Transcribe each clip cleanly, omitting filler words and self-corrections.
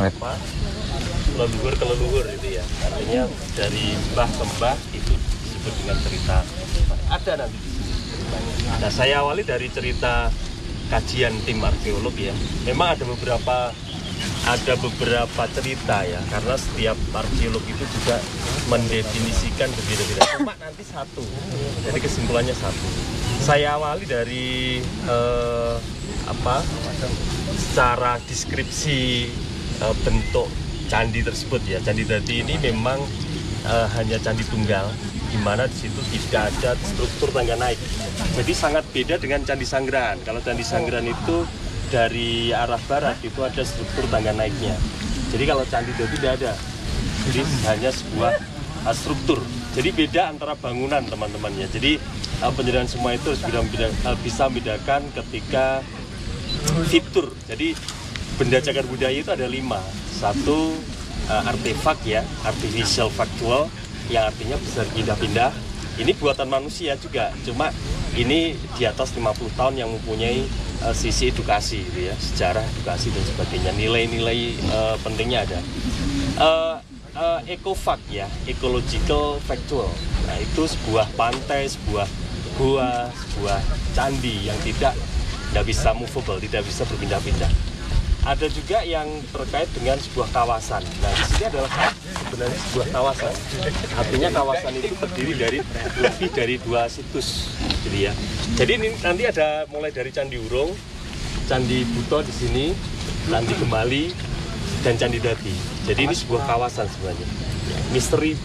apa leluhur ke leluhur itu ya, artinya dari mbah ke mbah itu disebut dengan cerita. Ada nanti di sini. Nah, saya awali dari cerita kajian tim arkeolog ya. Memang ada beberapa cerita ya, karena setiap arkeolog itu juga mendefinisikan berbeda-beda. Cuma nanti satu, jadi kesimpulannya satu. Saya awali dari secara deskripsi bentuk candi tersebut ya. Candi Dadi ini memang hanya candi tunggal, di mana di situ tidak ada struktur tangga naik. Jadi sangat beda dengan Candi Sanggaran. Kalau Candi Sanggaran itu dari arah barat itu ada struktur tangga naiknya. Jadi kalau Candi Dadi tidak ada. Jadi hanya sebuah struktur. Jadi beda antara bangunan teman-temannya. Jadi penjelasan semua itu bisa membedakan ketika fitur. Jadi benda cagar budaya itu ada 5. Satu artefak ya, artificial factual, yang artinya bisa pindah-pindah. Ini buatan manusia juga, cuma ini di atas 50 tahun yang mempunyai sisi edukasi gitu ya, sejarah, edukasi dan sebagainya. Nilai-nilai pentingnya ada. Ecofact ya, ecological factual. Nah, itu sebuah pantai, sebuah gua, sebuah candi yang tidak bisa movable, tidak bisa berpindah-pindah. Ada juga yang terkait dengan sebuah kawasan. Nah, di sini adalah sebenarnya sebuah kawasan. Artinya kawasan itu terdiri dari lebih dari 2 situs, gitu ya. Jadi ini nanti ada mulai dari Candi Urung, Candi Buto di sini, Candi Gemali, dan Candi Dadi. Jadi ini sebuah kawasan sebenarnya. Misteri,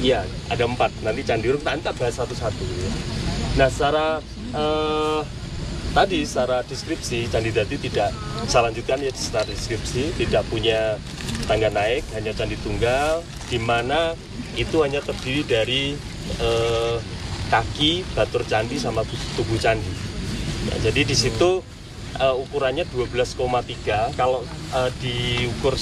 ya ada 4. Nanti Candi Urung tak bahas satu-satu. Gitu ya. Nah, secara deskripsi Candi Dadi tidak, saya lanjutkan ya, secara deskripsi tidak punya tangga naik, hanya candi tunggal, di mana itu hanya terdiri dari kaki, batur candi sama tubuh candi. Nah, jadi di situ ukurannya 12,3. Kalau diukur,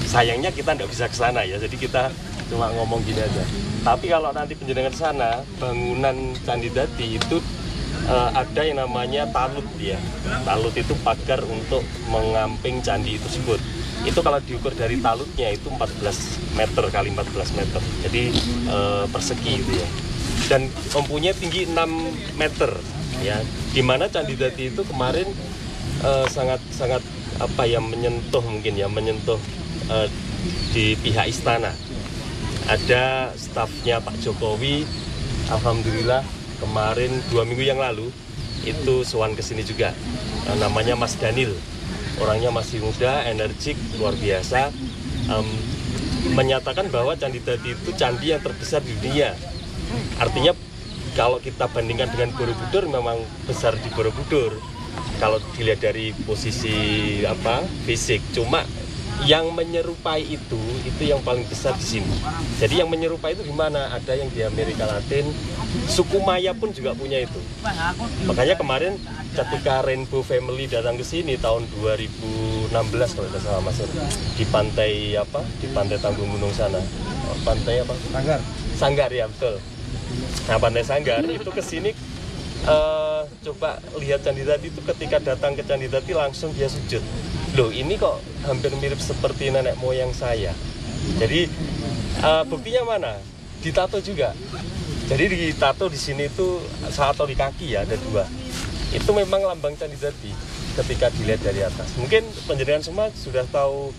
sayangnya kita tidak bisa ke sana ya, jadi kita cuma ngomong gini aja. Tapi kalau nanti penjenengan sana, bangunan Candi Dadi itu ada yang namanya talut ya. Talut itu pagar untuk mengamping candi tersebut. Itu kalau diukur dari talutnya itu 14 meter kali 14 meter. Jadi persegi gitu ya. Dan mempunyai tinggi 6 meter ya. Di mana Candi Dadi itu kemarin sangat menyentuh di pihak istana. Ada stafnya Pak Jokowi, alhamdulillah kemarin 2 minggu yang lalu itu sowan ke sini juga. Namanya Mas Daniel, orangnya masih muda, energik, luar biasa, menyatakan bahwa Candi Dadi itu candi yang terbesar di dunia. Artinya kalau kita bandingkan dengan Borobudur, memang besar di Borobudur kalau dilihat dari posisi fisik. Cuma yang menyerupai itu yang paling besar di sini. Jadi yang menyerupai itu gimana? Ada yang di Amerika Latin, suku Maya pun juga punya itu. Makanya kemarin ketika Rainbow Family datang ke sini tahun 2016 kalau tidak salah Mas, di pantai Di pantai Tanggung Gunung sana. Pantai apa? Sanggar ya, betul. Nah, pantai Sanggar itu ke sini coba lihat Candi Dadi itu, ketika datang ke Candi Dadi langsung dia sujud. Loh, ini kok hampir mirip seperti nenek moyang saya. Jadi buktinya mana? Ditato juga. Jadi ditato di sini itu atau di kaki ya, ada 2. Itu memang lambang Candi Dadi ketika dilihat dari atas. Mungkin penjenengan semua sudah tahu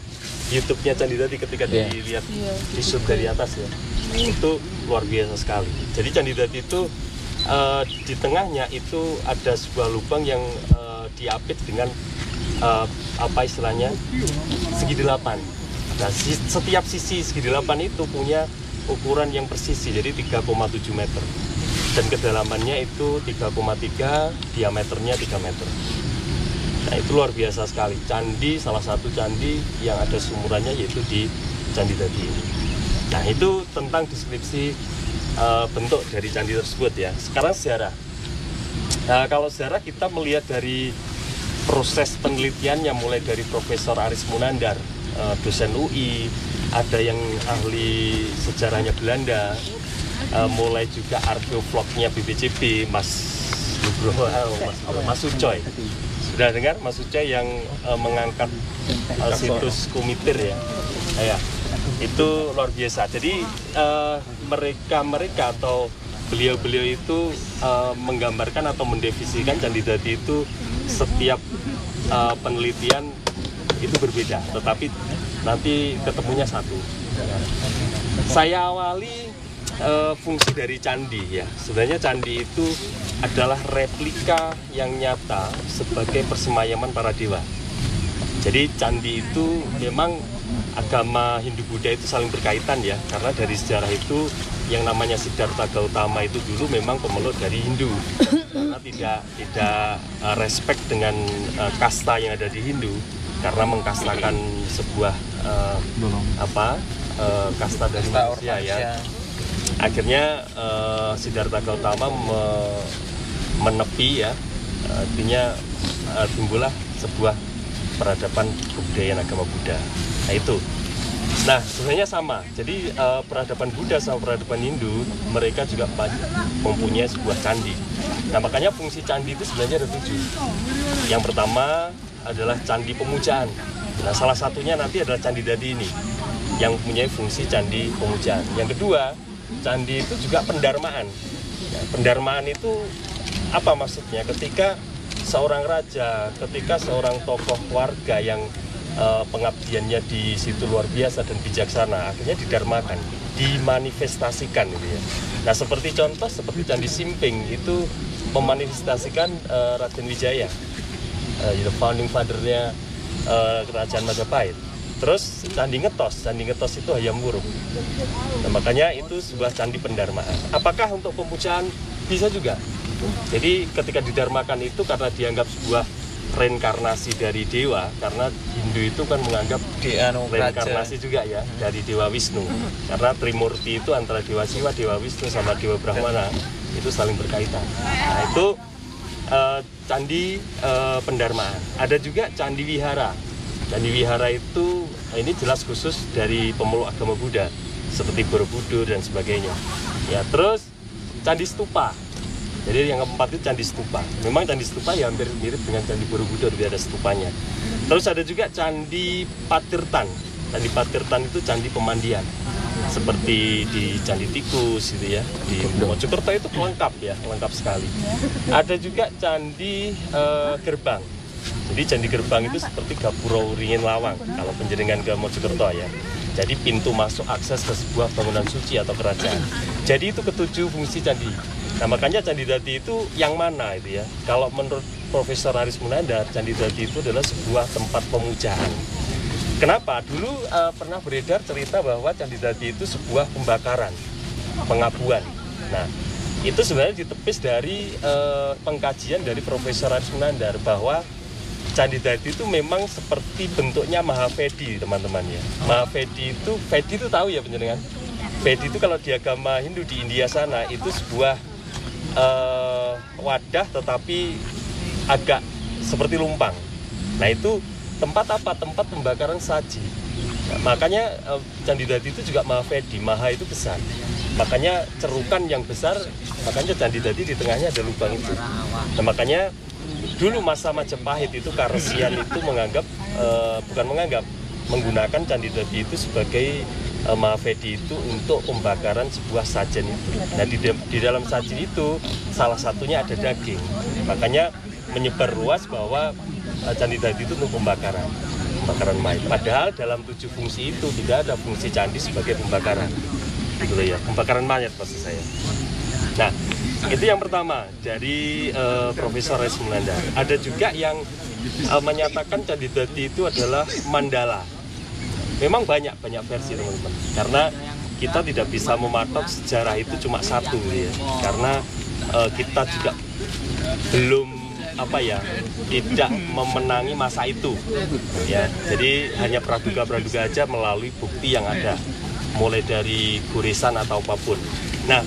YouTube-nya Candi Dadi ketika dilihat di shoot dari atas ya. Itu luar biasa sekali. Jadi Candi Dadi itu di tengahnya itu ada sebuah lubang yang diapit dengan segi 8. Nah, setiap sisi segi 8 itu punya ukuran yang persisi, jadi 3,7 meter. Dan kedalamannya itu 3,3, diameternya 3 meter. Nah, itu luar biasa sekali. Candi, salah satu candi yang ada sumurannya yaitu di Candi Dadi ini. Nah, itu tentang deskripsi bentuk dari candi tersebut ya. Sekarang sejarah. Nah, kalau sejarah kita melihat dari proses penelitiannya, mulai dari Profesor Aris Munandar, dosen UI, ada yang ahli sejarahnya Belanda, mulai juga arkeolognya BPCB, Mas Nugroho, Mas Sucoy. Sudah dengar Mas Sucoy yang mengangkat situs Kumitir ya. Ya, itu luar biasa. Jadi mereka atau beliau-beliau itu menggambarkan atau mendefinisikan Candi Dadi itu setiap penelitian itu berbeda, tetapi nanti ketemunya satu. Saya awali fungsi dari candi ya. Sebenarnya candi itu adalah replika yang nyata sebagai persemayaman para dewa. Jadi candi itu memang agama Hindu Buddha itu saling berkaitan ya, karena dari sejarah itu yang namanya Siddhartha Gautama itu dulu memang pemeluk dari Hindu, karena tidak respect dengan kasta yang ada di Hindu, karena mengkastakan sebuah kasta dari manusia ya. Akhirnya Siddhartha Gautama menepi ya, artinya timbullah sebuah peradaban kebudayaan agama Buddha. Nah itu. Nah sebenarnya sama. Jadi peradaban Buddha sama peradaban Hindu mereka juga mempunyai sebuah candi. Nah makanya fungsi candi itu sebenarnya ada 7. Yang pertama adalah candi pemujaan. Nah salah satunya nanti adalah Candi Dadi ini yang mempunyai fungsi candi pemujaan. Yang kedua, candi itu juga pendarmaan. Nah, pendarmaan itu apa maksudnya? Ketika seorang raja, ketika seorang tokoh warga yang pengabdiannya di situ luar biasa dan bijaksana, akhirnya didarmakan, dimanifestasikan gitu ya. Nah seperti contoh seperti Candi Simping itu memanifestasikan Raden Wijaya, founding father-nya kerajaan Majapahit. Terus Candi Ngetos itu Hayam Wuruk. Nah, makanya itu sebuah candi pendarmaan. Apakah untuk pemujaan? Bisa juga. Jadi ketika didarmakan itu karena dianggap sebuah reinkarnasi dari dewa, karena Hindu itu kan menganggap reinkarnasi juga ya dari Dewa Wisnu. Karena Trimurti itu antara Dewa Siwa, Dewa Wisnu sama Dewa Brahmana itu saling berkaitan. Nah itu candi pendarmaan. Ada juga candi wihara. Candi wihara itu ini jelas khusus dari pemeluk agama Buddha seperti Borobudur dan sebagainya. Ya terus candi stupa. Jadi yang keempat itu candi stupa. Memang candi stupa ya hampir mirip dengan candi Borobudur, dia ada stupanya. Terus ada juga candi Patirtan. Candi Patirtan itu candi pemandian. Seperti di Candi Tikus gitu ya. Di Mojokerto itu lengkap ya, lengkap sekali. Ada juga candi Gerbang. Jadi candi Gerbang itu seperti Gapura Uringin Lawang kalau penjaringan ke Mojokerto ya. Jadi pintu masuk akses ke sebuah bangunan suci atau kerajaan. Jadi itu ketujuh fungsi candi. Nah makanya Candi Dadi itu yang mana itu ya? Kalau menurut Profesor Haris Munandar, Candi Dadi itu adalah sebuah tempat pemujaan. Kenapa? Dulu pernah beredar cerita bahwa Candi Dadi itu sebuah pembakaran, pengabuan. Nah itu sebenarnya ditepis dari pengkajian dari Profesor Haris Munandar bahwa Candi Dadi itu memang seperti bentuknya Mahavedi teman-teman ya. Mahavedi itu tahu ya penjenengan? Vedi itu kalau di agama Hindu di India sana itu sebuah wadah tetapi agak seperti lumpang. Nah itu tempat apa? Tempat pembakaran saji. Nah, makanya Candi Dadi itu juga Mahavedi, Maha itu besar. Makanya cerukan yang besar, makanya Candi Dadi di tengahnya ada lubang itu. Nah makanya dulu masa Majapahit itu Karesian itu menggunakan Candi Dadi itu sebagai Mahavedi itu untuk pembakaran sebuah sajen itu. Nah di dalam sajen itu salah satunya ada daging. Makanya menyebar luas bahwa Candi Dadi itu untuk pembakaran mayat. Padahal dalam 7 fungsi itu tidak ada fungsi candi sebagai pembakaran. Gitu ya, pembakaran mayat maksud saya. Nah itu yang pertama dari Profesor Haris Munandar. Ada juga yang menyatakan Candi Dadi itu adalah mandala. Memang banyak versi teman-teman, karena kita tidak bisa mematok sejarah itu cuma satu ya, karena kita juga belum tidak memenangi masa itu ya, jadi hanya praduga aja melalui bukti yang ada, mulai dari goresan atau apapun. Nah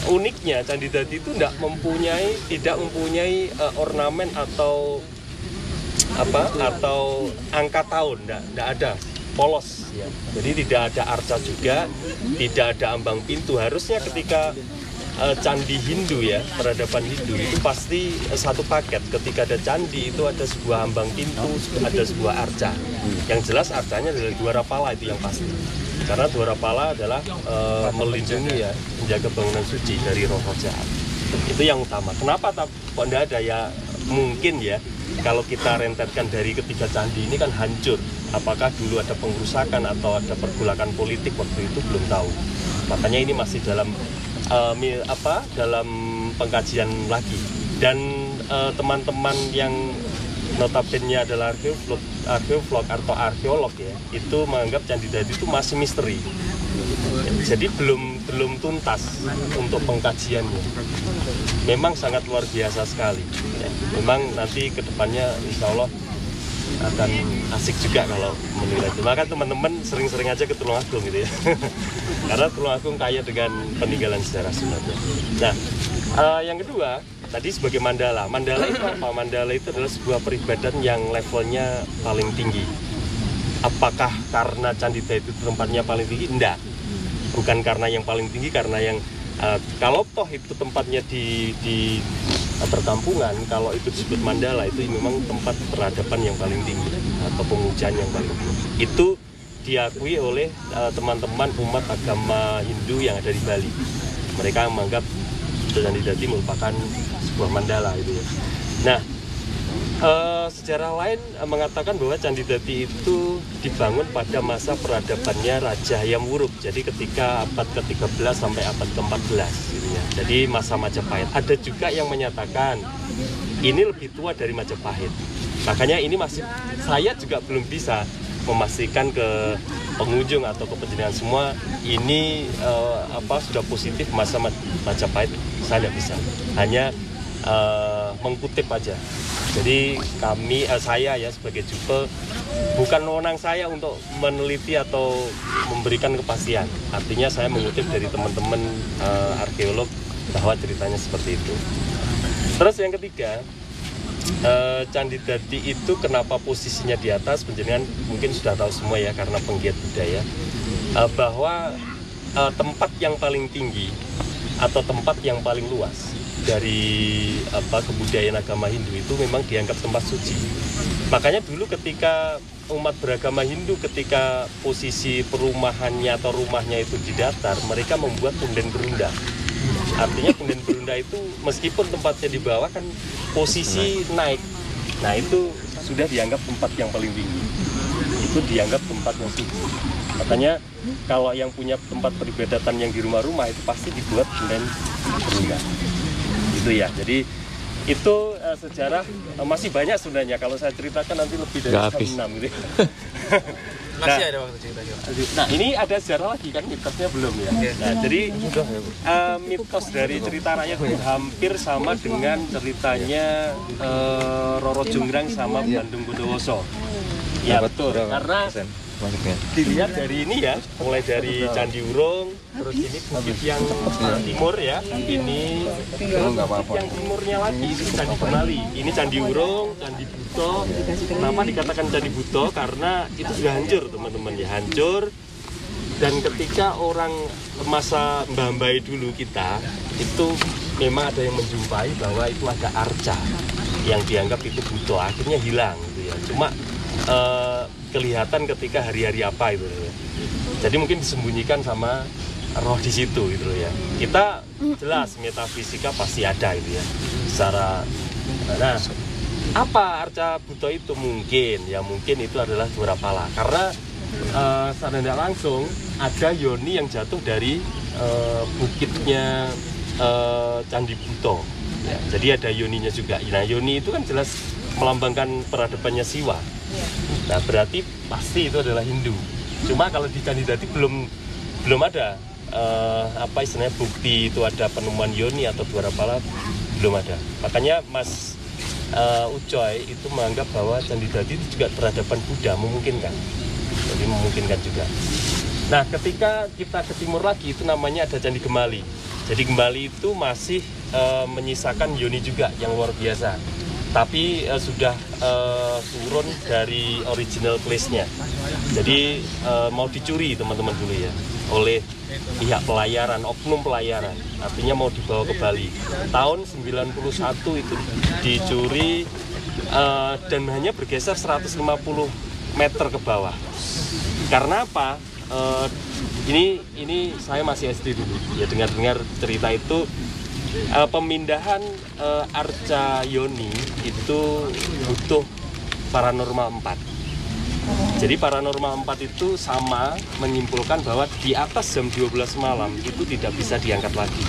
uniknya Candi Dadi itu tidak mempunyai ornamen atau angka tahun, tidak ada. Polos ya. Jadi tidak ada arca juga, tidak ada ambang pintu. Harusnya ketika candi Hindu ya, peradaban Hindu itu pasti satu paket. Ketika ada candi itu ada sebuah ambang pintu, ada sebuah arca. Yang jelas arcanya adalah Dwarapala, itu yang pasti. Karena Dwarapala adalah melindungi ya, menjaga bangunan suci dari roh-roh jahat. Itu yang utama. Kenapa kok tidak ada ya? Mungkin ya, kalau kita rentetkan dari ketiga candi ini kan hancur. Apakah dulu ada pengrusakan atau ada pergolakan politik waktu itu belum tahu. Makanya ini masih dalam dalam pengkajian lagi. Dan teman-teman yang notabene adalah arkeolog atau arkeolog ya, itu menganggap Candi Dadi itu masih misteri. Jadi belum tuntas untuk pengkajiannya. Memang sangat luar biasa sekali. Ya, memang nanti kedepannya insya Allah akan asik juga kalau menilai itu. Maka teman-teman sering-sering aja ke Tulungagung gitu ya. Karena Tulungagung kaya dengan peninggalan sejarah sebenarnya. Nah, yang kedua tadi sebagai mandala. Mandala itu apa? Mandala itu adalah sebuah peribadatan yang levelnya paling tinggi. Apakah karena Candi Dadi itu tempatnya paling tinggi? Enggak. Bukan karena yang paling tinggi, karena yang kalau toh itu tempatnya di perkampungan, kalau itu disebut mandala itu memang tempat peradaban yang paling tinggi atau pemujaan yang paling tinggi. Itu diakui oleh teman-teman umat agama Hindu yang ada di Bali. Mereka menganggap Candi Dadi merupakan sebuah mandala itu ya. Nah, sejarah lain mengatakan bahwa Candi Dadi itu dibangun pada masa peradabannya Raja Hayam Wuruk. Jadi ketika abad ke-13 sampai abad ke-14 gitu ya. Jadi masa Majapahit. Ada juga yang menyatakan ini lebih tua dari Majapahit. Makanya ini masih saya juga belum bisa memastikan ke pengunjung atau ke penjenengan semua ini sudah positif masa Majapahit. Saya tidak bisa. Hanya mengkutip aja. Jadi saya ya sebagai Jupe, bukan wewenang saya untuk meneliti atau memberikan kepastian. Artinya saya mengutip dari teman-teman arkeolog bahwa ceritanya seperti itu. Terus yang ketiga, Candi Dadi itu kenapa posisinya di atas? Penjenengan mungkin sudah tahu semua ya, karena penggiat budaya, bahwa tempat yang paling tinggi atau tempat yang paling luas dari kebudayaan agama Hindu itu memang dianggap tempat suci. Makanya dulu ketika umat beragama Hindu, ketika posisi perumahannya atau rumahnya itu di datar, mereka membuat punden berunda. Artinya punden berunda itu meskipun tempatnya di bawah kan posisi naik. Nah itu sudah dianggap tempat yang paling tinggi. Itu dianggap tempat yang suci. Makanya kalau yang punya tempat peribadatan yang di rumah-rumah itu pasti dibuat punden berunda. Itu ya, jadi itu sejarah masih banyak sebenarnya. Kalau saya ceritakan nanti lebih dari 6 gitu. Masih ada waktu cerita juga. Nah ini ada sejarah lagi kan, mitosnya belum ya. Nah jadi mitos dari cerita rakyat hampir sama dengan ceritanya Roro Jonggrang sama Bandung Bondowoso. Ya betul, karena dilihat dari ini ya, mulai dari Candi Wurung, terus ini bukit yang timur ya, ini bukit yang timurnya lagi, itu Candi Gemali. Ini Candi Wurung, Candi Buto. Kenapa dikatakan Candi Buto? Karena itu sudah hancur teman-teman ya, hancur. Dan ketika orang masa Mbah Mbai dulu kita, itu memang ada yang menjumpai bahwa itu ada arca yang dianggap itu Buto, akhirnya hilang gitu ya. Cuma kelihatan ketika hari-hari apa itu ya. Jadi mungkin disembunyikan sama roh di situ gitu ya. Kita jelas metafisika pasti ada itu ya. Secara apa arca Buto itu mungkin itu adalah Dwarapala. Karena secara tidak langsung ada yoni yang jatuh dari bukitnya Candi Buto. Ya, jadi ada yoninya juga. Nah yoni itu kan jelas melambangkan peradabannya Siwa. Nah berarti pasti itu adalah Hindu. Cuma kalau di Candi Dadi belum ada istilahnya bukti itu ada penemuan yoni atau Dwarapala, belum ada. Makanya Mas Ucoy itu menganggap bahwa Candi Dadi itu juga peradaban Buddha, memungkinkan. Jadi memungkinkan juga. Nah ketika kita ke timur lagi itu namanya ada Candi Gemali. Jadi Gemali itu masih menyisakan yoni juga yang luar biasa. Tapi sudah turun dari original place-nya. Jadi mau dicuri teman-teman dulu ya. oleh pihak pelayaran, oknum pelayaran, artinya mau dibawa ke Bali. Tahun 91 itu dicuri dan hanya bergeser 150 meter ke bawah. Karena apa? Ini saya masih SD dulu, ya dengar cerita itu. Pemindahan Arca Yoni itu butuh paranormal 4. Jadi paranormal 4 itu sama menyimpulkan bahwa di atas jam 12 malam itu tidak bisa diangkat lagi.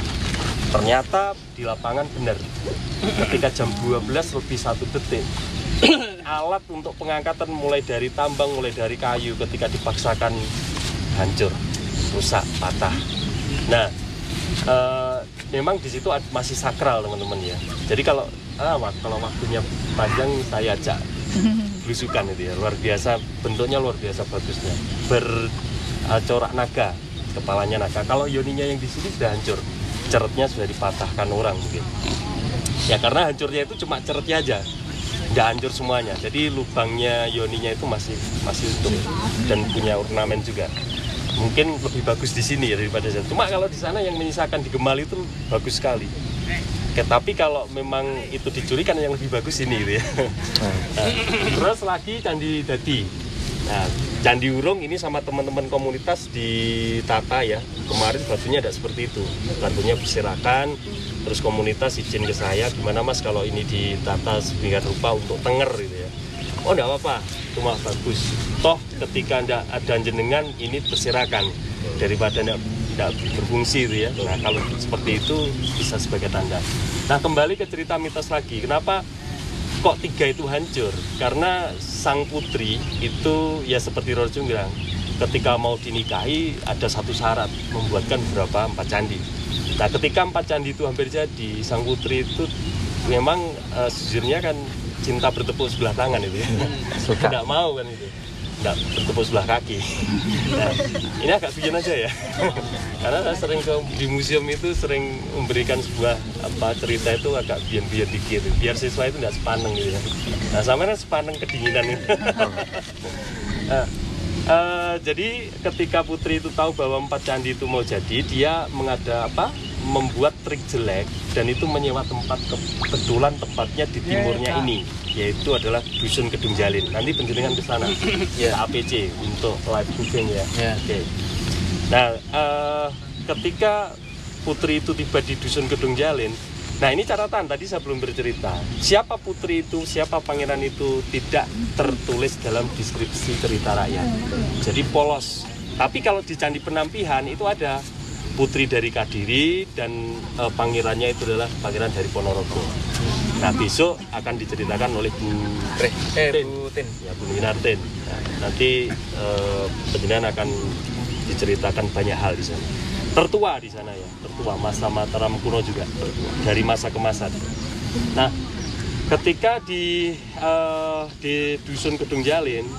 Ternyata di lapangan benar. Ketika jam 12 lebih 1 detik, alat untuk pengangkatan mulai dari tambang, mulai dari kayu ketika dipaksakan hancur, rusak, patah. Nah, memang di situ masih sakral teman-teman ya. Jadi kalau waktunya panjang saya ajak belusukan itu ya, luar biasa, bentuknya luar biasa bagusnya, bercorak naga, kepalanya naga. Kalau yoninya yang di sini sudah hancur, ceretnya sudah dipatahkan orang mungkin. Ya karena hancurnya itu cuma ceretnya aja, nggak hancur semuanya. Jadi lubangnya yoninya itu masih utuh dan punya ornamen juga. Mungkin lebih bagus di sini ya daripada sana. Cuma kalau di sana yang menyisakan di Gemal itu bagus sekali. Tapi kalau memang itu dicuri kan yang lebih bagus ini gitu ya. Nah, terus lagi Candi Dadi. Nah, Candi Wurung ini sama teman-teman komunitas ditata ya. Kemarin batunya ada seperti itu. Batunya berserakan, terus komunitas izin ke saya, gimana Mas kalau ini ditata sedemikian rupa untuk tenger gitu ya. Oh enggak apa-apa, cuma bagus. Toh ketika ada jenengan ini berserakan daripada tidak berfungsi itu ya. Nah kalau seperti itu bisa sebagai tanda. Nah kembali ke cerita mitos lagi, kenapa kok 3 itu hancur? Karena sang putri itu ya seperti Roro Jonggrang, ketika mau dinikahi ada satu syarat, membuatkan beberapa 4 candi. Nah ketika 4 candi itu hampir jadi, sang putri itu memang sejujurnya kan cinta bertepuk sebelah tangan itu ya. Tidak mau kan itu, tidak bertepuk sebelah kaki. Nah, ini agak bikin aja ya. Karena saya sering di museum itu sering memberikan sebuah cerita itu agak biar dikit, biar siswa itu tidak sepaneng gitu ya. Nah sama kan sepaneng kedinginan itu. Jadi ketika putri itu tahu bahwa 4 candi itu mau jadi, dia membuat trik jelek dan itu menyewa tempat, kebetulan tempatnya di timurnya ini, yaitu adalah Dusun Kedung Jalin. Nanti penjenengan ke sana, APC untuk live cooking ya. Oke. Nah, ketika putri itu tiba di Dusun Kedung Jalin, nah ini catatan tadi saya belum bercerita. Siapa putri itu, siapa pangeran itu tidak tertulis dalam deskripsi cerita rakyat. Jadi polos. Tapi kalau di Candi Penampihan itu ada putri dari Kadiri dan pangerannya itu adalah pangeran dari Ponorogo. Nah besok akan diceritakan oleh Bu Tin. Ya Bu Minartin. Nah, nanti penjenengan akan diceritakan banyak hal di sana. Tertua di sana ya, tertua masa Mataram kuno juga tertua, dari masa ke masa. Nah ketika di Dusun Kedung Jalin,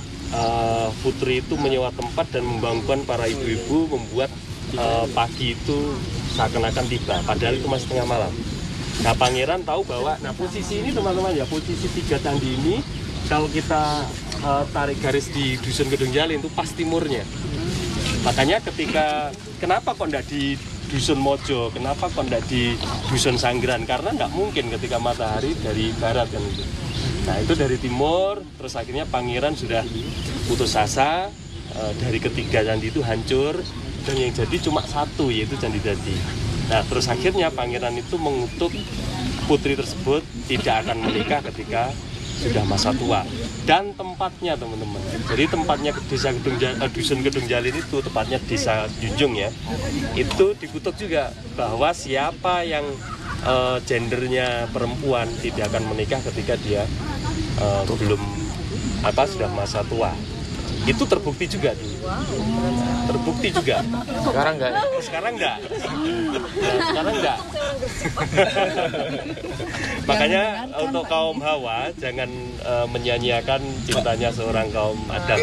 putri itu menyewa tempat dan membangunkan para ibu-ibu membuat pagi itu seakan-akan tiba, padahal itu masih tengah malam. Nah pangeran tahu bahwa, nah posisi ini teman-teman ya, posisi 3 candi ini kalau kita tarik garis di Dusun Kedung Jalin itu pas timurnya. Makanya kenapa kok enggak di Dusun Mojo, kenapa kok enggak di Dusun Sanggeran, karena enggak mungkin ketika matahari dari barat kan itu. Nah itu dari timur, terus akhirnya pangeran sudah putus asa, dari ketiga candi itu hancur, dan yang jadi cuma 1 yaitu Candi Dadi. Nah terus akhirnya pangeran itu mengutuk putri tersebut tidak akan menikah ketika sudah masa tua. Dan tempatnya teman-teman, jadi tempatnya Dusun Kedung Jalin itu tepatnya Desa Junjung ya, itu dikutuk juga bahwa siapa yang gendernya perempuan tidak akan menikah ketika dia belum sudah masa tua. Itu terbukti juga tuh. Terbukti juga. Sekarang enggak? Sekarang enggak. Sekarang enggak. Makanya untuk kaum Hawa jangan menyanyiakan cintanya seorang kaum Adam.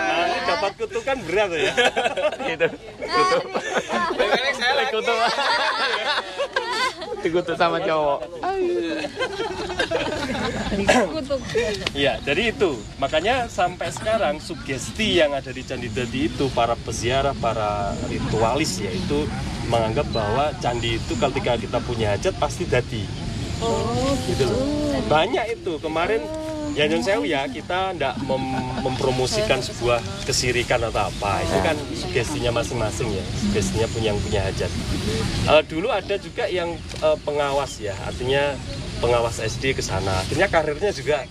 Nanti dapat kutukan berat ya. Gitu. Kutuk. Saya lagi kutuk. Dikutuk sama cowok. Iya, jadi itu. Makanya sampai sekarang sugesti yang ada di Candi Dadi itu para peziarah, para ritualis ya itu menganggap bahwa candi itu ketika kita punya hajat pasti dadi. Gitu loh. Banyak itu. Kemarin ya nyun sewu ya, kita ndak mempromosikan sebuah kesirikan atau apa. Itu kan sugestinya masing-masing ya. Sugestinya punya hajat. Dulu ada juga yang pengawas ya, artinya pengawas SD ke sana. Akhirnya karirnya juga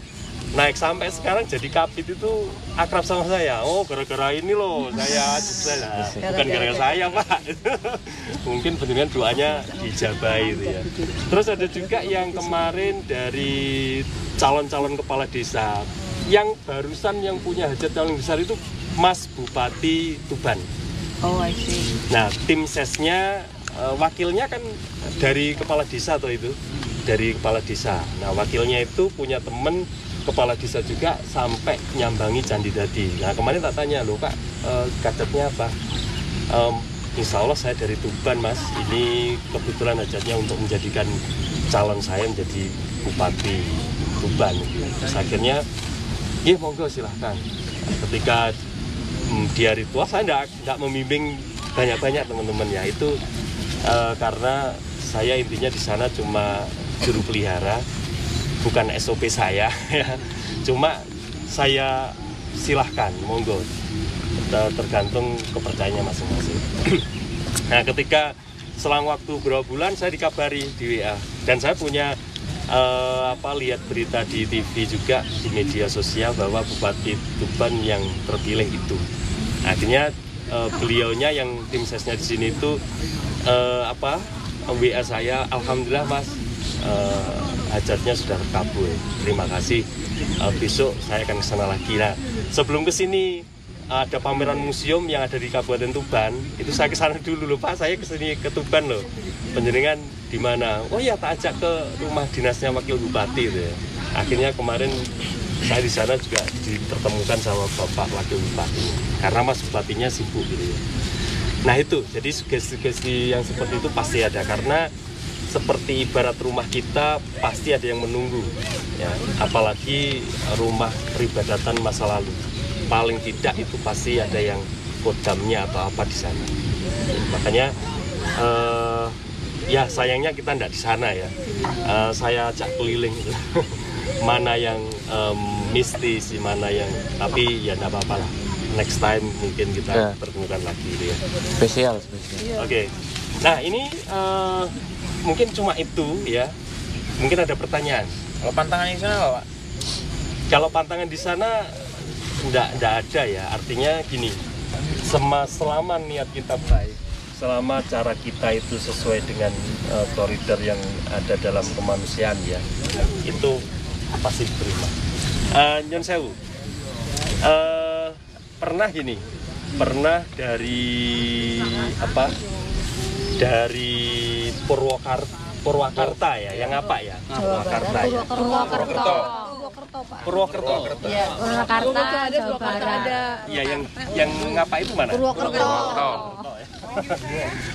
naik sampai sekarang jadi kapit itu akrab sama saya. Oh, gara-gara ini loh saya sukses lah. Bukan gara-gara saya, Pak. Mungkin benar doanya dijabahi itu ya. Terus ada juga yang kemarin dari calon-calon kepala desa yang barusan yang punya hajat paling besar itu Mas Bupati Tuban. Oh, I see. Nah, tim sesnya wakilnya kan dari kepala desa atau itu dari kepala desa. Nah, wakilnya itu punya temen kepala desa juga sampai nyambangi Candi Dadi. Nah, kemarin tak tanya, loh Kak, hajatnya apa? Insya Allah saya dari Tuban, Mas. Ini kebetulan hajatnya untuk menjadikan calon saya menjadi Bupati Tuban. Terus akhirnya, ya monggo silahkan. Ketika dia ritual, saya tidak membimbing banyak-banyak teman-teman ya. Itu karena saya intinya di sana cuma juru pelihara, bukan SOP saya ya. Cuma saya silahkan, monggo, tergantung kepercayaannya masing-masing. Nah, ketika selang waktu beberapa bulan saya dikabari di WA dan saya punya lihat berita di TV juga di media sosial bahwa Bupati Tuban yang terpilih itu. Akhirnya beliaunya yang tim sesnya di sini itu WA saya, alhamdulillah Mas, hajatnya sudah terkabul. Terima kasih. Besok saya akan ke sana lagi. Nah, sebelum ke sini ada pameran museum yang ada di Kabupaten Tuban. Itu saya ke sana dulu loh, Pak. Saya ke sini ke Tuban loh. Panjenengan di mana? Oh ya, tak ajak ke rumah dinasnya Wakil Bupati itu ya. Akhirnya kemarin saya di sana juga dipertemukan sama Bapak Wakil Bupati. Karena Mas Bupatinya sibuk gitu ya. Nah itu, jadi sugesti-sugesti yang seperti itu pasti ada karena seperti ibarat rumah kita pasti ada yang menunggu ya, apalagi rumah peribadatan masa lalu, paling tidak itu pasti ada yang kodamnya atau apa di sana. Makanya ya sayangnya kita tidak di sana ya. Saya ajak keliling mana yang mistis, mana yang, tapi ya tidak apa-apa lah, next time mungkin kita pertemukan lagi gitu ya. Spesial. Oke. Nah ini mungkin cuma itu ya. Mungkin ada pertanyaan. Kalau pantangan di sana apa, Pak? Kalau pantangan di sana enggak ada ya. Artinya gini, selama niat kita baik, selama cara kita itu sesuai dengan koridor yang ada dalam kemanusiaan ya, itu pasti diterima. Nyun sewu, pernah dari Purwakarta ya, yang apa ya? Purwakarta ya. Purwokerto, Pak. Purwokerto. Iya, Purwakarta, Jawa Barat. Iya, yang ngapa itu mana? Purwokerto.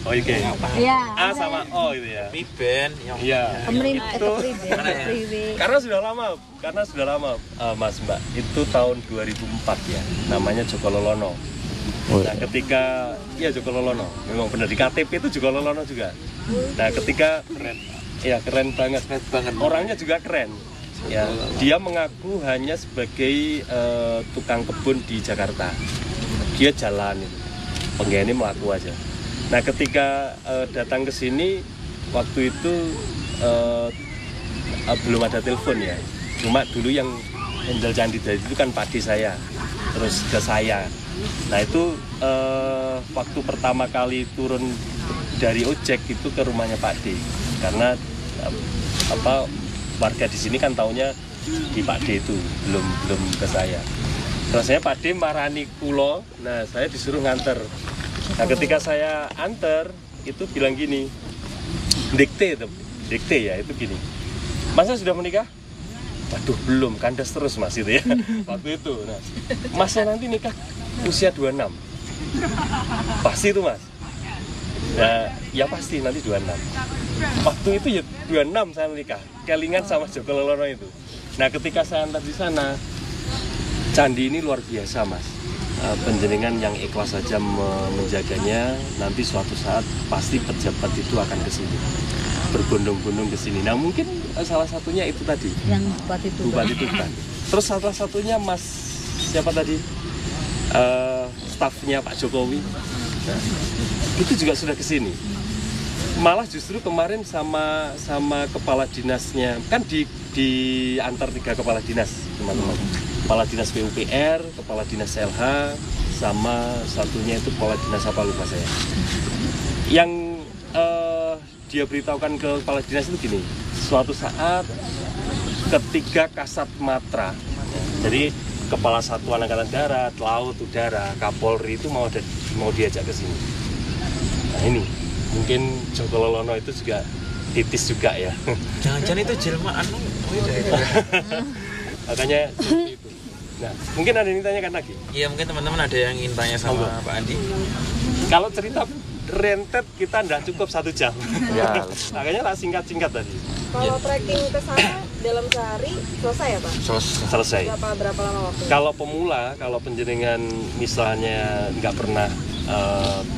Oh, oke. Iya. A sama O itu ya. Piben yang Iya. Kepriwe. Karena sudah lama, Mas Mbak. Itu tahun 2004 ya. Namanya Joko Lolono. Nah, ketika Joko Lolono, memang benar di KTP itu Joko Lolono juga. Nah, ketika keren banget. Orangnya juga keren. Ya, dia mengaku hanya sebagai tukang kebun di Jakarta. Dia jalan itu. Penggene mengaku aja. Nah, ketika datang ke sini waktu itu belum ada telepon ya. Cuma dulu yang handle Candi Dadi itu kan Pak D saya. Terus ke saya. Nah itu waktu pertama kali turun dari ojek itu ke rumahnya Pak D, karena warga di sini kan taunya di Pak D itu, belum ke saya. Rasanya Pak D marani kulo, nah saya disuruh nganter. Nah ketika saya anter itu bilang gini, dikte ya itu gini, masa sudah menikah? Waduh belum, kandas terus Mas itu ya waktu itu. Nah, Masnya nanti nikah usia 26 pasti itu Mas. Nah, ya pasti nanti 26. Waktu itu ya 26 saya menikah, kelingan sama Joko Lolono itu. Nah, ketika saya antar di sana, candi ini luar biasa, Mas. Penjenengan yang ikhlas saja menjaganya, nanti suatu saat pasti pejabat itu akan ke sini, berbondong-bondong ke sini. Nah, mungkin salah satunya itu tadi, Yang Bupati Tuban. Terus salah satunya Mas siapa tadi? Stafnya Pak Jokowi. Nah, itu juga sudah ke sini. Malah justru kemarin sama kepala dinasnya, kan di antar 3 kepala dinas, teman-teman. Kepala dinas PUPR, kepala dinas LH, sama satunya itu kepala dinas apa lupa saya. Yang dia beritahukan ke kepala dinas itu gini, suatu saat ketika Kasat Matra, jadi kepala satuan angkatan darat, laut, udara, Kapolri itu mau diajak ke sini. Nah ini mungkin Joko Lolono itu juga titis juga ya. Jangan-jangan itu jelmaan Makanya seperti itu. Nah, mungkin ada yang ditanyakan lagi. Iya, mungkin teman-teman ada yang ingin tanya sama Pak Andi. Kalau cerita rentet kita nggak cukup 1 jam. Ya. Makanya lah singkat-singkat tadi. Kalau trekking ke sana dalam sehari selesai ya Pak? Selesai. Berapa lama waktu? Kalau pemula, kalau penjenengan misalnya nggak pernah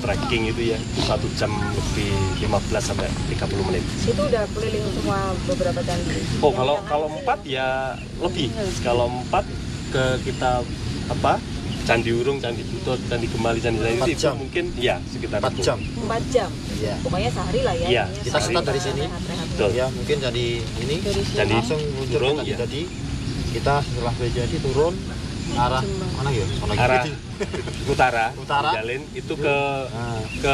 trekking itu ya 1 jam lebih 15 sampai 30 menit. Itu udah keliling semua beberapa candi. Oh, kalau 4 ya lebih. Kalau 4 ke kita apa? Candi Urung, Candi Butut, Candi Gemali, Candi Lain itu mungkin ya sekitar 4 jam. 4 jam. Iya. Pokoknya sehari lah ya. Iya, ininya Kita sehari. start dari sini. Betul. Ya, mungkin jadi ini Candi langsung muncul Urung, ke ya. Jadi kita setelah jadi turun arah mana ya? Arah utara, Utara. Jalin itu ke Nah, ke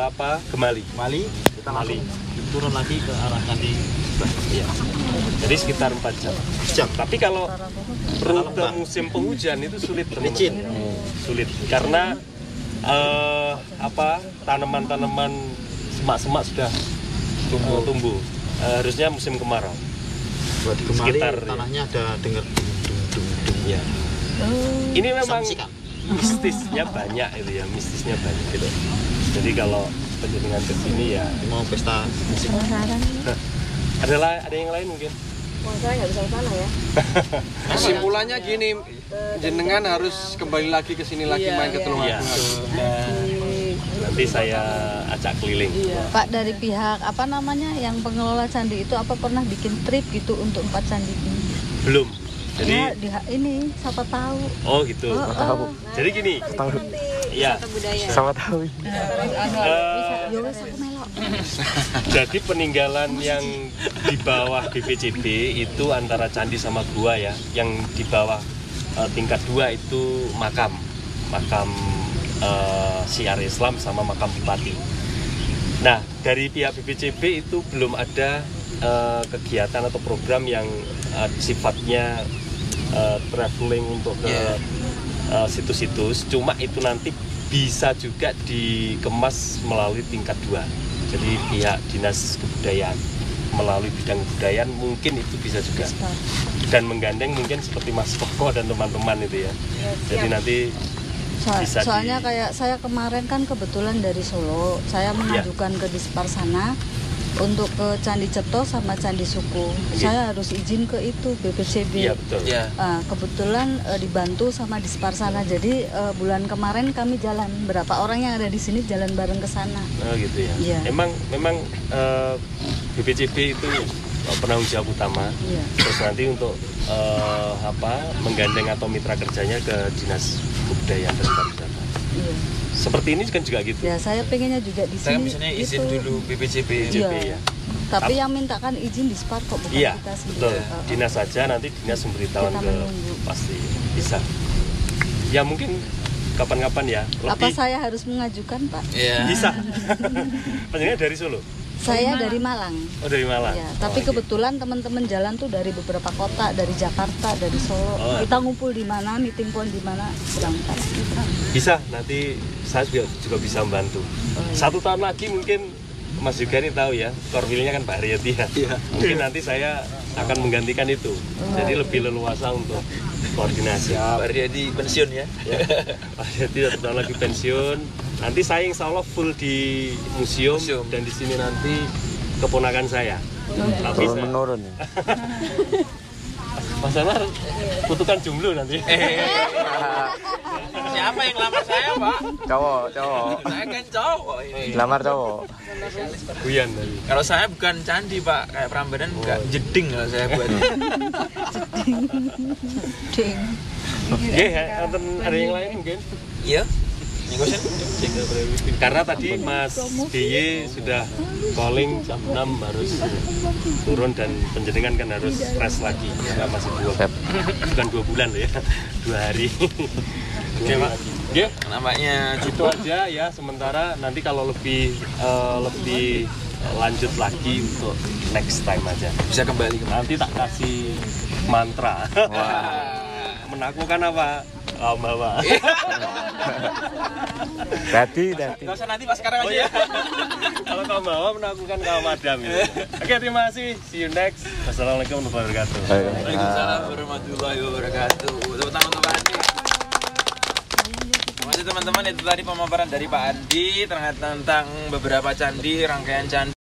apa? Gemali. Mali, kita Mali. langsung turun lagi ke arah candi. Iya. Jadi sekitar 4 jam. Jam. Tapi kalau rute musim penghujan itu sulit, teman-teman. Licin. Sulit karena tanaman-tanaman semak-semak sudah tumbuh. Harusnya musim kemarau. Buat Gemali Sekitar, tanahnya ada dengar Ya. Ini memang musikan. mistisnya banyak itu ya, mistisnya banyak gitu. Jadi kalau penjenengan ke sini ya Mau pesta musik. ada yang lain mungkin. Wah, saya nggak bisa ke sana ya. Kesimpulannya gini, jenengan harus kembali lagi ke sini lagi main ke Tulungagung. Iya. Nanti saya acak keliling. Pak, dari pihak apa namanya yang pengelola candi itu apa pernah bikin trip gitu untuk 4 candi ini? Belum. Jadi Ya, ini siapa tahu. oh gitu. Jadi gini. Ya. Sama tahu. Yo wes aku melok. Jadi peninggalan yang di bawah BPCB itu antara candi sama gua ya. Yang di bawah tingkat 2 itu makam syiar Islam sama makam bupati. Nah, dari pihak BPCB itu belum ada kegiatan atau program yang sifatnya traveling untuk ke situs-situs. Cuma itu nanti bisa juga dikemas melalui tingkat 2. Jadi pihak dinas kebudayaan melalui bidang kebudayaan mungkin itu bisa juga. Dan menggandeng mungkin seperti Mas Koko dan teman-teman itu ya. Jadi nanti bisa Soalnya kayak saya kemarin kan kebetulan dari Solo, saya mengajukan ke Dispar sana untuk ke Candi Ceto sama Candi Suku. Saya harus izin ke itu BPCB. Iya betul. Ya. Kebetulan dibantu sama Dispar sana. Jadi bulan kemarin kami jalan, berapa orang yang ada di sini jalan bareng ke sana. Oh gitu ya. Iya. Memang BPCB itu penanggung jawab utama. Iya. Terus nanti untuk menggandeng atau mitra kerjanya ke Dinas Kebudayaan dan Pariwisata. Iya. Seperti ini kan juga gitu. Ya saya pengennya juga di Saya sini. misalnya izin itu. dulu BPCB. Iya. ya. Tapi yang mintakan izin Dispar kok bukan Iya, kita sendiri. betul. Dinas saja nanti dinas memberitahuan Kita ke menunggu. pasti bisa. Ya mungkin kapan-kapan ya. Apa saya harus mengajukan, Pak? Iya. Bisa. Panjangnya dari Solo. Saya dari Malang. Oh dari Malang. Ya, tapi Oh, kebetulan teman-teman jalan tuh dari beberapa kota, dari Jakarta, dari Solo. Oh. Kita ngumpul di mana, meeting point di mana, berangkat. Bisa, nanti saya juga bisa membantu. 1 tahun lagi mungkin Mas juga ini tahu ya, korwilnya kan Pak Haryati ya. Mungkin nanti saya akan menggantikan itu. Jadi lebih leluasa untuk koordinasi. Pak Riyadi pensiun ya. Pak Riyadi tetap lagi pensiun. Nanti saya insya Allah full di museum. Dan di sini nanti keponakan saya. Tapi Turun menurun. Mas Anwar kutukan jomblo nanti. Siapa yang lamar saya, Pak? Cowok. Saya kan cowok ini. Lamar cowok. Buyan tadi. Kalau saya bukan candi, Pak. Kayak Prambanan enggak jeding kalau saya buat. Ding. Oke, ada yang lain mungkin? Iya. Nikosin. Karena tadi Mas DY sudah calling jam 6 harus turun dan penjenengan kan harus rest lagi karena masih bukan 2 bulan loh ya, 2 hari. Oke Pak. Oke, Nampaknya itu aja ya sementara. Nanti kalau lebih lanjut lagi untuk next time aja. bisa kembali. Nanti tak kasih mantra. Menaklukkan apa? Bawa. Tadi. Gak usah nanti Pak, sekarang Oh aja. iya. Kalau kamu bawa menaklukkan kaum madam itu. Oke, terima kasih. See you next. Wassalamualaikum warahmatullahi wabarakatuh. Waalaikumsalam warahmatullahi wabarakatuh. Tepuk tangan untuk Pak Andi. Masih teman-teman, itu tadi pemaparan dari Pak Andi tentang beberapa candi, rangkaian candi.